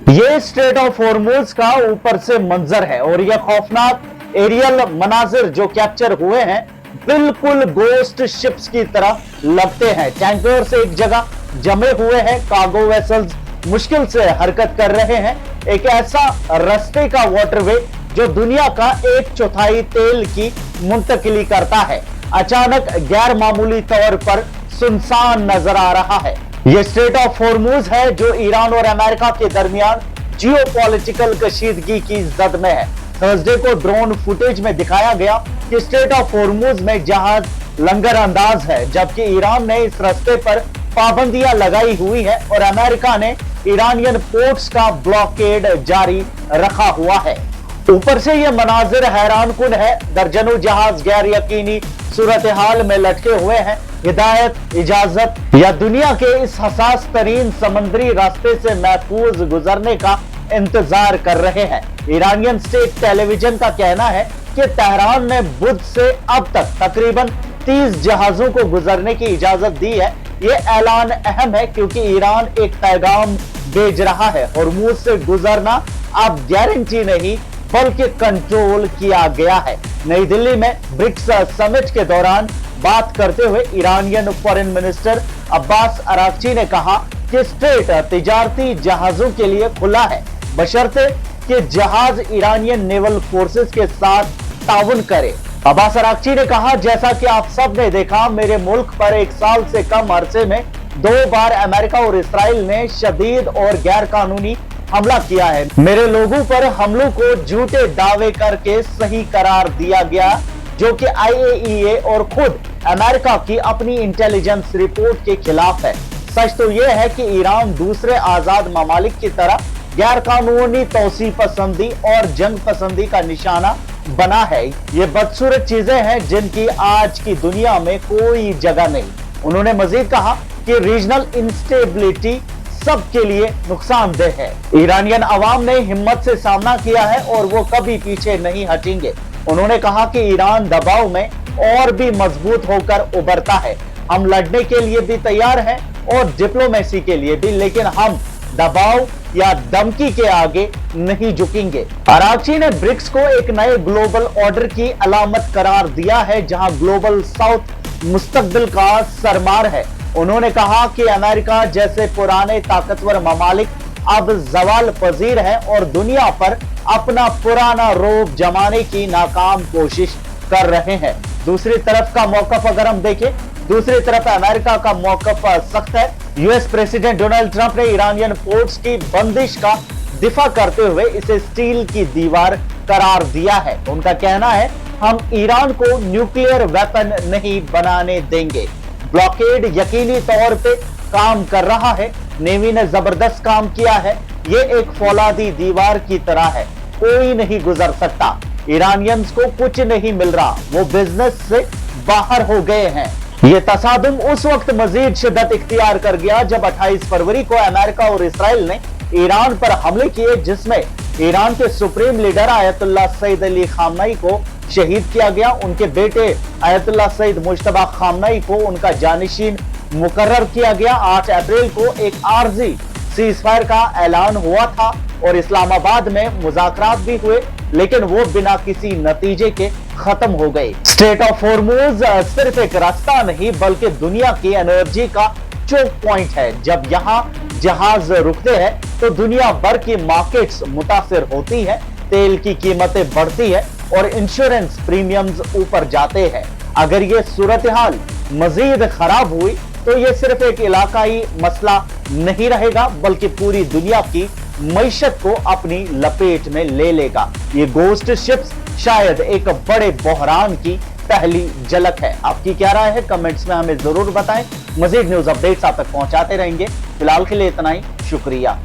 ये straight of Hormuz का ऊपर से मंजर है और ये खौफनाक एरियल मनाजिर जो कैप्चर हुए हैं बिल्कुल गोस्ट शिप्स की तरह लगते हैं। टैंकर्स एक जगह जमे हुए हैं, कार्गो वेसल्स मुश्किल से हरकत कर रहे हैं। एक ऐसा रास्ते का वाटरवे जो दुनिया का 1/4 तेल की मुंतकिली करता है, अचानक गैर मामूली तौर पर सुनसान नजर आ रहा है। यह स्ट्रेट ऑफ हॉर्मुज है जो ईरान और अमेरिका के दरमियान जियोपॉलिटिकल कशीदगी की जद में है। थर्सडे को ड्रोन फुटेज में दिखाया गया कि स्ट्रेट ऑफ हॉर्मुज में जहाज लंगर अंदाज है, जबकि ईरान ने इस रास्ते पर पाबंदियां लगाई हुई है और अमेरिका ने ईरानियन पोर्ट्स का ब्लॉकेड जारी रखा हुआ है। ऊपर से यह मनाजिर हैरानकुन है। दर्जनों जहाज गैर यकीनी सूरत हाल में लटके हुए हैं, हिदायत, इजाजत या दुनिया के इस हसास तरीन समंदरी रास्ते से महफूज गुजरने का इंतजार कर रहे हैं। ईरानियन स्टेट टेलीविजन का कहना है कि तेहरान ने बुध से अब तक तकरीबन 30 जहाजों को गुजरने की इजाजत दी है। ये ऐलान अहम है क्योंकि ईरान एक पैगाम भेज रहा है, हॉर्मुज से गुजरना अब गारंटी नहीं बल्कि कंट्रोल किया गया है। नई दिल्ली में ब्रिक्स समिट के दौरान बात करते हुए Iranian foreign minister Abbas Araghchi ने कहा कि स्ट्रेट तिजारती जहाजों के लिए खुला है, बशर्ते कि जहाज ईरानियन नेवल फोर्सेस के साथ ताउन करे। अब्बास अरागची ने कहा, जैसा कि आप सब ने देखा, मेरे मुल्क पर 1 साल से कम अरसे में 2 बार अमेरिका और इसराइल ने शदीद और गैर कानूनी हमला किया है। मेरे लोगों पर हमलों को झूठे दावे करके सही करार दिया गया, जो कि IAEA और खुद अमेरिका की अपनी इंटेलिजेंस रिपोर्ट के खिलाफ है। सच तो यह है कि ईरान दूसरे आजाद ममालिक की तरह गैर कानूनी तौसी पसंदी और जंग पसंदी का निशाना बना है। ये बदसूरत चीजें हैं जिनकी आज की दुनिया में कोई जगह नहीं। उन्होंने मजीद कहा कि रीजनल इंस्टेबिलिटी सबके लिए नुकसानदेह है। ईरानियन अवाम ने हिम्मत से सामना किया है और वो कभी पीछे नहीं हटेंगे। उन्होंने कहा कि ईरान दबाव में और भी मजबूत होकर उभरता है। हम लड़ने के लिए भी तैयार हैं और डिप्लोमेसी के लिए भी, लेकिन हम दबाव या धमकी के आगे नहीं झुकेंगे। अरागची ने ब्रिक्स को एक नए ग्लोबल ऑर्डर की अलामत करार दिया है, जहां ग्लोबल साउथ मुस्तकबिल का सरमार है। उन्होंने कहा कि अमेरिका जैसे पुराने ताकतवर ममालिक अब जवाल पजीर है और दुनिया पर अपना पुराना रोब जमाने की नाकाम कोशिश कर रहे हैं। दूसरी तरफ का मौकफ अगर हम देखें, दूसरी तरफ अमेरिका का मौकफ सख्त है। यूएस प्रेसिडेंट डोनाल्ड ट्रंप ने ईरानियन पोर्ट्स की बंदिश का दिफा करते हुए इसे स्टील की दीवार करार दिया है। उनका कहना है, हम ईरान को न्यूक्लियर वेपन नहीं बनाने देंगे। ब्लॉकेड यकीनी तौर पे काम कर रहा है। नेवी ने जबरदस्त काम किया है। ये एक फौलादी दीवार की तरह है, कोई नहीं गुजर सकता। ईरानियंस को कुछ नहीं मिल रहा, वो बिजनेस से बाहर हो गए हैं। ये तसादुम उस वक्त मजीद शिद्दत इख्तियार कर गया जब 28 फरवरी को अमेरिका और इसराइल ने ईरान पर हमले किए, जिसमें ईरान के supreme leader Ayatollah Syed Ali Khamenei को शहीद किया गया। उनके बेटे आयतुल्लाह सईद मुज्तबा खामनई को उनका जानिशीन मुकर्रर किया गया। 8 अप्रैल को एक आर्जी सीजफायर का ऐलान हुआ था और इस्लामाबाद में मुज़ाकरात भी हुए, लेकिन वो बिना किसी नतीजे के खत्म हो गए। स्ट्रेट ऑफ हॉर्मुज सिर्फ एक रास्ता नहीं बल्कि दुनिया की एनर्जी का चोक पॉइंट है। जब यहाँ जहाज रुकते हैं तो दुनिया भर की मार्केट्स मुतासिर होती है, तेल की कीमतें बढ़ती है और इंश्योरेंस प्रीमियम्स ऊपर जाते हैं। अगर ये सूरत हाल मजीद खराब हुई तो ये सिर्फ एक इलाकाई मसला नहीं रहेगा बल्कि पूरी दुनिया की मईशत को अपनी लपेट में ले लेगा। ये गोस्ट शिप्स शायद एक बड़े बहरान की पहली झलक है। आपकी क्या राय है? कमेंट्स में हमें जरूर बताएं। मजीद न्यूज अपडेट्स आप तक पहुंचाते रहेंगे। फिलहाल के लिए इतना ही, शुक्रिया।